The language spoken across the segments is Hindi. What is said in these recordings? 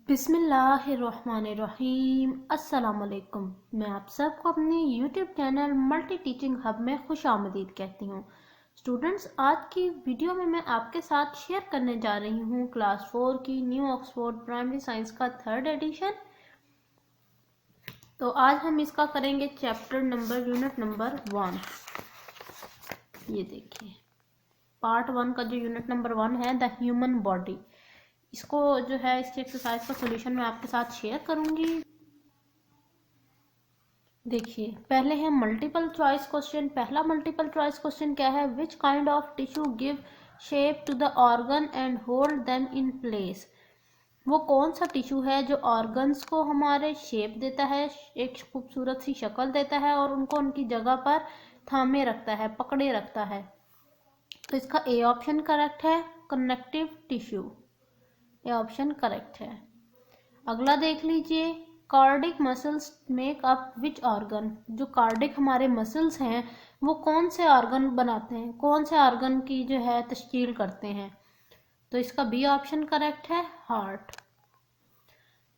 बिस्मिल्लाहिर्रहमानिर्रहीम। अस्सलाम वालेकुम। मैं आप सबको अपने YouTube channel multi teaching hub में खुश आमदीद कहती हूँ। स्टूडेंट्स, आज की वीडियो में मैं आपके साथ शेयर करने जा रही हूँ क्लास 4 की न्यू ऑक्सफोर्ड प्राइमरी साइंस का 3rd एडिशन। तो आज हम इसका करेंगे यूनिट नंबर 1। ये देखिए, पार्ट 1 का जो यूनिट नंबर 1 है, द ह्यूमन बॉडी। इसको जो है, इसकी एक्सरसाइज का सॉल्यूशन मैं आपके साथ शेयर करूंगी। देखिए, पहले है मल्टीपल चॉइस क्वेश्चन। पहला मल्टीपल चॉइस क्वेश्चन क्या है? Which kind of tissue give shape to the organ and hold them in place. वो कौन सा टिश्यू है जो ऑर्गन्स को हमारे शेप देता है, एक खूबसूरत सी शक्ल देता है और उनको उनकी जगह पर थामे रखता है, पकड़े रखता है। तो इसका ए ऑप्शन करेक्ट है, कनेक्टिव टिश्यू। ये ऑप्शन करेक्ट है। अगला देख लीजिए, cardiac muscles make up which organ. जो कार्डिक हमारे मसल्स हैं वो कौन से ऑर्गन बनाते हैं, कौन से ऑर्गन की जो है तश्कील करते हैं। तो इसका बी ऑप्शन करेक्ट है, हार्ट।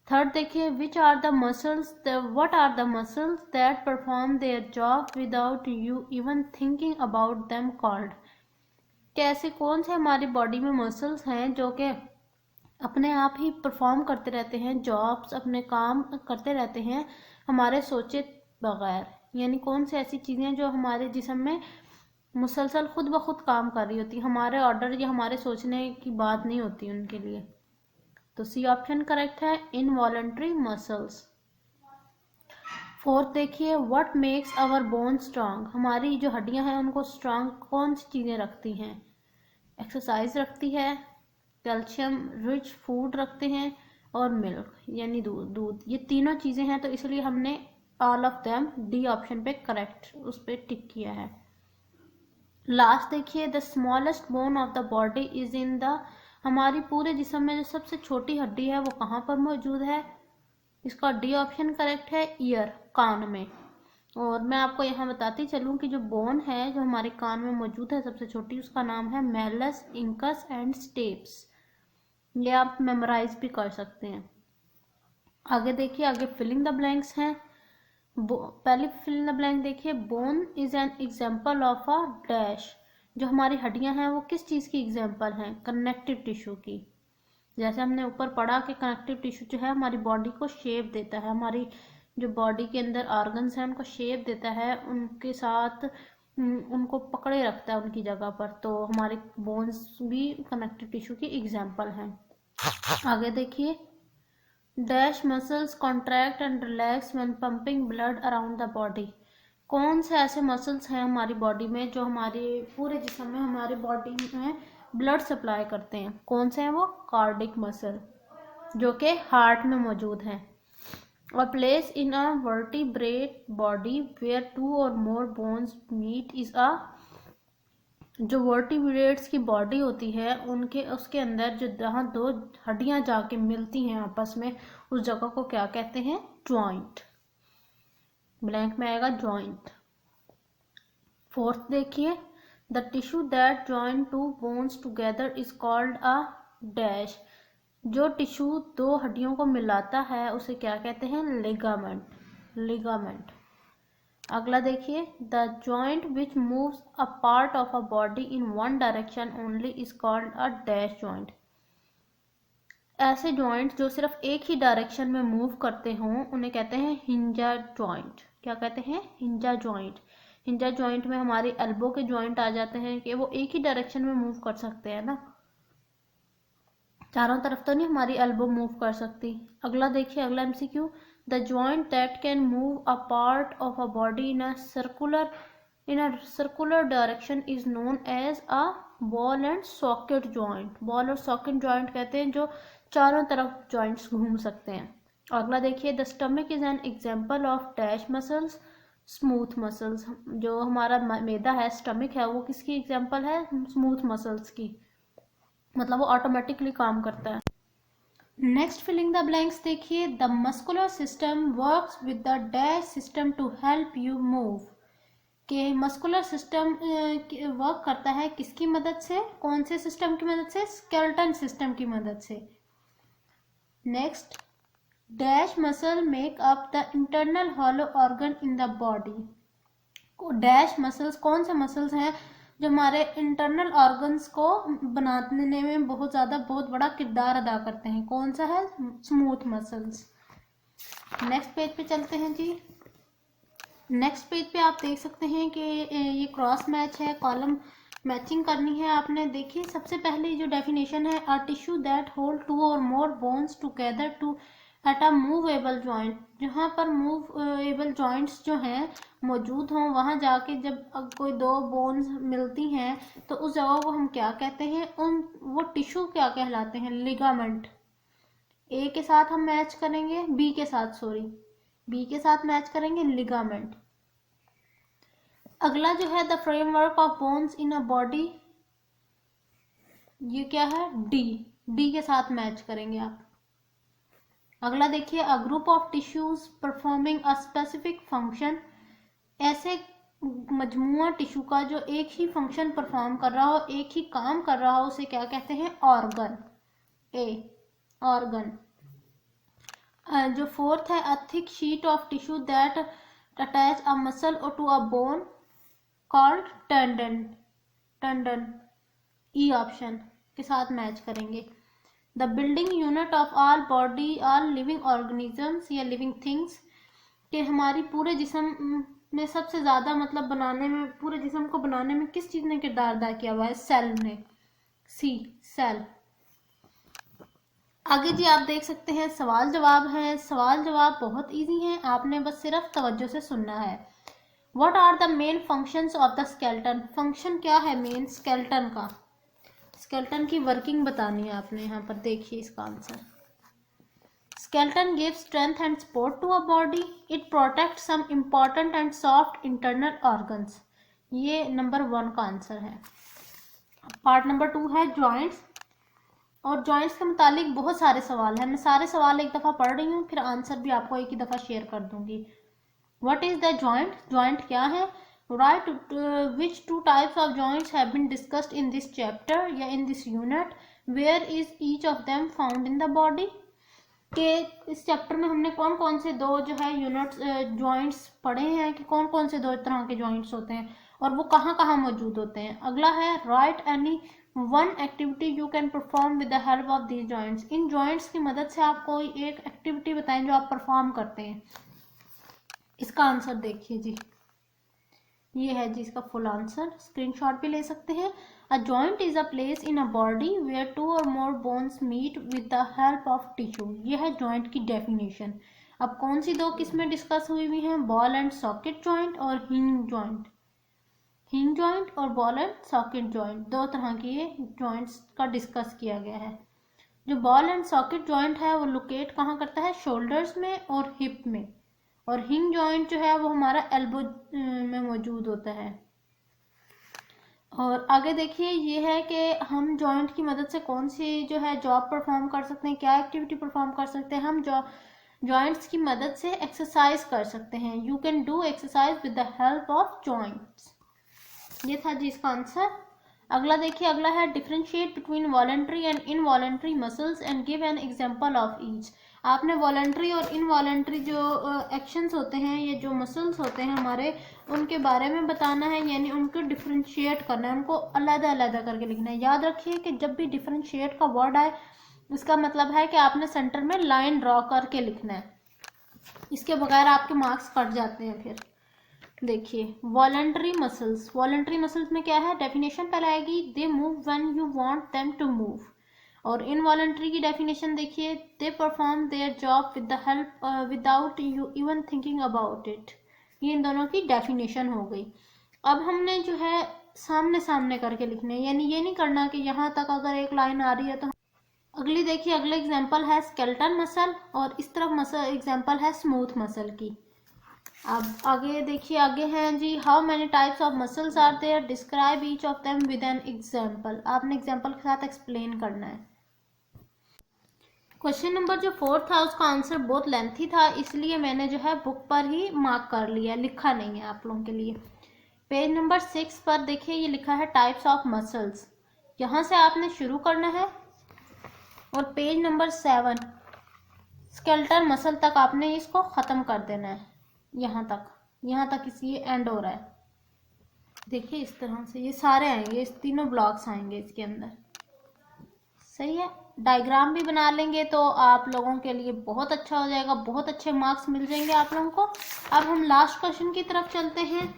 थर्ड देखिए, which are the muscles what are the muscles that perform their job without you even thinking about them called. कैसे कौन से हमारी बॉडी में मसल्स हैं जो कि अपने आप ही परफॉर्म करते रहते हैं, जॉब्स अपने काम करते रहते हैं हमारे सोचे बगैर। यानी कौन सी ऐसी चीज़ें जो हमारे जिस्म में मुसलसल खुद ब खुद काम कर रही होती, हमारे ऑर्डर या हमारे सोचने की बात नहीं होती उनके लिए। तो सी ऑप्शन करेक्ट है, इनवॉलंटरी मसल्स। फोर्थ देखिए, what makes our bone strong. हमारी जो हड्डियां हैं उनको स्ट्रांग कौन सी चीज़ें रखती हैं? एक्सरसाइज रखती है, कैल्शियम रिच फूड रखते हैं और मिल्क यानी दूध। ये तीनों चीज़ें हैं, तो इसलिए हमने all of them D option पे करेक्ट उस पर टिक किया है। लास्ट देखिए, the smallest bone of the body is in the. हमारी पूरे जिस्म में जो सबसे छोटी हड्डी है वो कहाँ पर मौजूद है? इसका डी ऑप्शन करेक्ट है, ईयर, कान में। और मैं आपको यहाँ बताती चलूँ कि जो बोन है जो हमारे कान में मौजूद है सबसे छोटी, उसका नाम है मेलस इंकस एंड स्टेप्स। ये आप मेमोराइज भी कर सकते हैं। आगे देखिए, आगे फिलिंग द ब्लैंक्स हैं। पहले फिलिंग द ब्लैंक देखिए, bone is an example of a dash. जो हमारी हड्डियां हैं वो किस चीज़ की एग्जाम्पल हैं? कनेक्टिव टिश्यू की। जैसे हमने ऊपर पढ़ा कि कनेक्टिव टिश्यू जो है हमारी बॉडी को शेप देता है, हमारी जो बॉडी के अंदर ऑर्गन्स हैं उनको शेप देता है, उनके साथ उनको पकड़े रखता है उनकी जगह पर। तो हमारे बोन्स भी कनेक्टिव टिश्यू की एग्जाम्पल हैं। आगे देखिए, dash muscles contract and relax when pumping blood around the body. कौन से ऐसे मसल्स हैं हमारी बॉडी में जो हमारे पूरे जिस्म में, हमारी बॉडी में ब्लड सप्लाई करते हैं? कौन से हैं वो? कार्डिक मसल, जो कि हार्ट में मौजूद हैं। और place in a vertebrate body where 2 और more bones meet is a. जो वर्टिब्रेट्स की बॉडी होती है उनके उसके अंदर जो जहाँ दो हड्डियां जाके मिलती हैं आपस में, उस जगह को क्या कहते हैं? जॉइंट। ब्लैंक में आएगा जॉइंट। फोर्थ देखिए, the tissue that join two bones together is called a dash. जो टिश्यू दो हड्डियों को मिलाता है उसे क्या कहते हैं? लिगामेंट। लिगामेंट। अगला देखिए, the joint which moves a part of a body in one direction only is called a dash joint. ऐसे जॉइंट जो सिर्फ एक ही डायरेक्शन में मूव करते हों उन्हें कहते हैं हिंजा जॉइंट। क्या कहते हैं? हिंजा जॉइंट। हिंजा जॉइंट में हमारे एल्बो के जॉइंट आ जाते हैं कि वो एक ही डायरेक्शन में मूव कर सकते हैं ना, चारों तरफ तो नहीं हमारी एल्बो मूव कर सकती। अगला देखिए, अगला MCQ, the joint that can move a part of a body in a circular direction is known as a ball and socket joint. Ball और सॉकेट जॉइंट कहते हैं जो चारों तरफ जॉइंट्स घूम सकते हैं। अगला देखिए, the stomach is an example of dash muscles, smooth muscles. जो हमारा मैदा है, स्टमक है, वो किसकी एग्जाम्पल है? स्मूथ मसल्स की। मतलब वो ऑटोमेटिकली काम करता है। नेक्स्ट फिलिंग द ब्लैंक्स देखिए, the muscular system works with the dash system to help you move. के मस्कुलर सिस्टम वर्क करता है किसकी मदद से? कौन से सिस्टम की मदद से? स्केलेटन सिस्टम की मदद से। Next, dash muscle make up the internal hollow organ in the body. Dash muscles कौन से मसल्स हैं जो हमारे इंटरनल ऑर्गन्स को बनाने में बहुत बड़ा किरदार अदा करते हैं? कौन सा है? Smooth muscles. नेक्स्ट पेज पे चलते हैं जी। नेक्स्ट पेज पे आप देख सकते हैं कि ये क्रॉस मैच है, कॉलम मैचिंग करनी है आपने। देखिए सबसे पहले जो डेफिनेशन है, a tissue that hold two और more bones together to at a movable joint. जहाँ पर मूवेबल जॉइंट्स जो हैं मौजूद हों, वहाँ जाके जब कोई दो बोन्स मिलती हैं तो उस जगह को हम क्या कहते हैं? वो टिश्यू क्या कहलाते हैं? लिगामेंट। ए के साथ हम मैच करेंगे, बी के साथ मैच करेंगे लिगामेंट। अगला जो है the framework of bones in a body, ये क्या है? डी के साथ मैच करेंगे आप। अगला देखिए, a group of tissues performing a specific function. ऐसे मजमुआ टिश्यू का जो एक ही फंक्शन परफॉर्म कर रहा हो, एक ही काम कर रहा हो, उसे क्या कहते हैं? ऑर्गन। ऑर्गन। जो फोर्थ है, a thick sheet of tissue that attach a muscle और to a bone called tendon. E option के साथ मैच करेंगे। The building unit of all body, all living organisms या लिविंग थिंग्स, कि हमारी पूरे जिस्म में सबसे ज्यादा मतलब बनाने में, पूरे जिस्म को बनाने में किस चीज ने किरदार अदा किया हुआ है? सेल ने। सी, सेल। आगे जी आप देख सकते हैं सवाल जवाब है। सवाल जवाब बहुत इजी हैं, आपने बस सिर्फ तवज्जो से सुनना है। What are the main functions of the skeleton? Function क्या है मेन स्केलेटन का? स्केलेटन की वर्किंग बतानी है आपने। यहाँ पर देखिए इसका answer. Skeleton gives strength and support to a body. It protect some important and soft internal organs. ये नंबर 1 का आंसर है। पार्ट नंबर 2 है जॉइंट्स, और जॉइंट्स के मुतालिक बहुत सारे सवाल हैं। मैं सारे सवाल एक दफ़ा पढ़ रही हूँ, फिर आंसर भी आपको एक ही दफ़ा शेयर कर दूंगी। What is the joint? Joint क्या है? Right, which 2 types of joints have been discussed in this chapter या in this unit, where is each of them found in the body. के इस चैप्टर में हमने कौन कौन से दो जो है यूनिट्स जॉइंट्स पढ़े हैं, कि कौन कौन से दो तरह के जॉइंट्स होते हैं और वो कहाँ कहाँ मौजूद होते हैं। अगला है right any one activity you can perform with the help of these joints. In joints की मदद से आप कोई एक एक्टिविटी बताएं जो आप परफॉर्म करते हैं। इसका आंसर देखिए जी, ये है जी इसका फुल आंसर, स्क्रीनशॉट भी ले सकते हैं। A joint is a place in a body where 2 और more bones meet with the help of tissue. ये है जॉइंट की डेफिनेशन। अब कौन सी दो किस्में डिस्कस हुई हुई हैं? बॉल एंड सॉकेट जॉइंट और हिंग जॉइंट। हिंग जॉइंट और बॉल एंड सॉकेट जॉइंट, दो तरह की ये जॉइंट्स का डिस्कस किया गया है। जो बॉल एंड सॉकेट जॉइंट है वो लोकेट कहाँ करता है? शोल्डर्स में और हिप में। और हिंग जॉइंट जो है वो हमारा एल्बो में मौजूद होता है। और आगे देखिए ये है कि हम जॉइंट की मदद से कौन सी जो है जॉब परफॉर्म कर सकते हैं, क्या एक्टिविटी परफॉर्म कर सकते हैं। हम जॉइंट्स की मदद से एक्सरसाइज कर सकते हैं। You can do exercise with the help of joints. ये था जी इसका आंसर। अगला देखिए, अगला है differentiate between voluntary and involuntary muscles and give an example of each. आपने वॉलेंट्री और इनवॉलेंट्री जो एक्शंस होते हैं, ये जो मसल्स होते हैं हमारे, उनके बारे में बताना है, यानी उनको डिफरेंशिएट करना है, उनको अलग अलग करके लिखना है। याद रखिए कि जब भी डिफरेंशिएट का वर्ड आए इसका मतलब है कि आपने सेंटर में लाइन ड्रॉ करके लिखना है, इसके बगैर आपके मार्क्स कट जाते हैं फिर। देखिए वॉलेंट्री मसल्स में क्या है? डेफिनेशन पहले आएगी, they move when you want them to move. और इनवॉलेंट्री की डेफिनेशन देखिए, they perform their job with the help without you even thinking about it. ये इन दोनों की डेफिनेशन हो गई। अब हमने जो है सामने सामने करके लिखने, यानी ये नहीं करना कि यहाँ तक अगर एक लाइन आ रही है तो। अगली देखिए, अगला एग्जाम्पल है स्केलेटन मसल, और इस तरफ मसल एग्जाम्पल है स्मूथ मसल की। अब आगे देखिए, आगे हैं जी, how many types of muscles are there, describe each of them with an example. आपने एग्जाम्पल के साथ एक्सप्लेन करना है। क्वेश्चन नंबर जो 4 था उसका आंसर बहुत लेंथी था, इसलिए मैंने जो है बुक पर ही मार्क कर लिया, लिखा नहीं है आप लोगों के लिए। पेज नंबर 6 पर देखिए ये लिखा है टाइप्स ऑफ मसल्स, यहाँ से आपने शुरू करना है। और पेज नंबर 7 स्केलेटल मसल तक आपने इसको ख़त्म कर देना है। यहाँ तक इसकी एंड हो रहा है। देखिए इस तरह से ये सारे आएंगे, इस तीनों ब्लॉक्स आएंगे इसके अंदर। सही है, डायग्राम भी बना लेंगे तो आप लोगों के लिए बहुत अच्छा हो जाएगा, बहुत अच्छे मार्क्स मिल जाएंगे आप लोगों को। अब हम लास्ट क्वेश्चन की तरफ चलते हैं।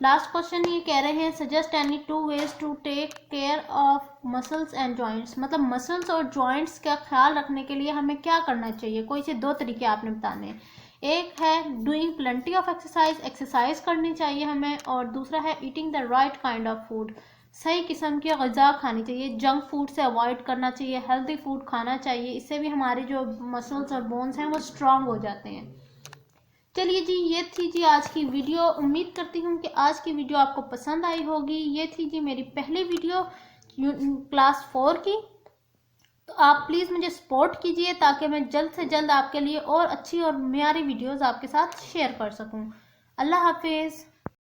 लास्ट क्वेश्चन ये कह रहे हैं, suggest any 2 ways to take care of muscles and joints. मतलब मसल्स और जॉइंट्स का ख्याल रखने के लिए हमें क्या करना चाहिए। कोई से 2 तरीके आपने बताने हैं। एक है डूइंग प्लेंटी ऑफ एक्सरसाइज करनी चाहिए हमें, और दूसरा है eating the right kind of food. सही किस्म की ग़िज़ा खानी चाहिए, जंक फूड से अवॉइड करना चाहिए, हेल्दी फूड खाना चाहिए। इससे भी हमारे जो मसल्स और बोन्स हैं वो स्ट्रांग हो जाते हैं। चलिए जी, ये थी जी आज की वीडियो। उम्मीद करती हूँ कि आज की वीडियो आपको पसंद आई होगी। ये थी जी मेरी पहली वीडियो क्लास 4 की। तो आप प्लीज़ मुझे सपोर्ट कीजिए ताकि मैं जल्द से जल्द आपके लिए और अच्छी और मियारी वीडियोस आपके साथ शेयर कर सकूं। अल्लाह हाफिज़।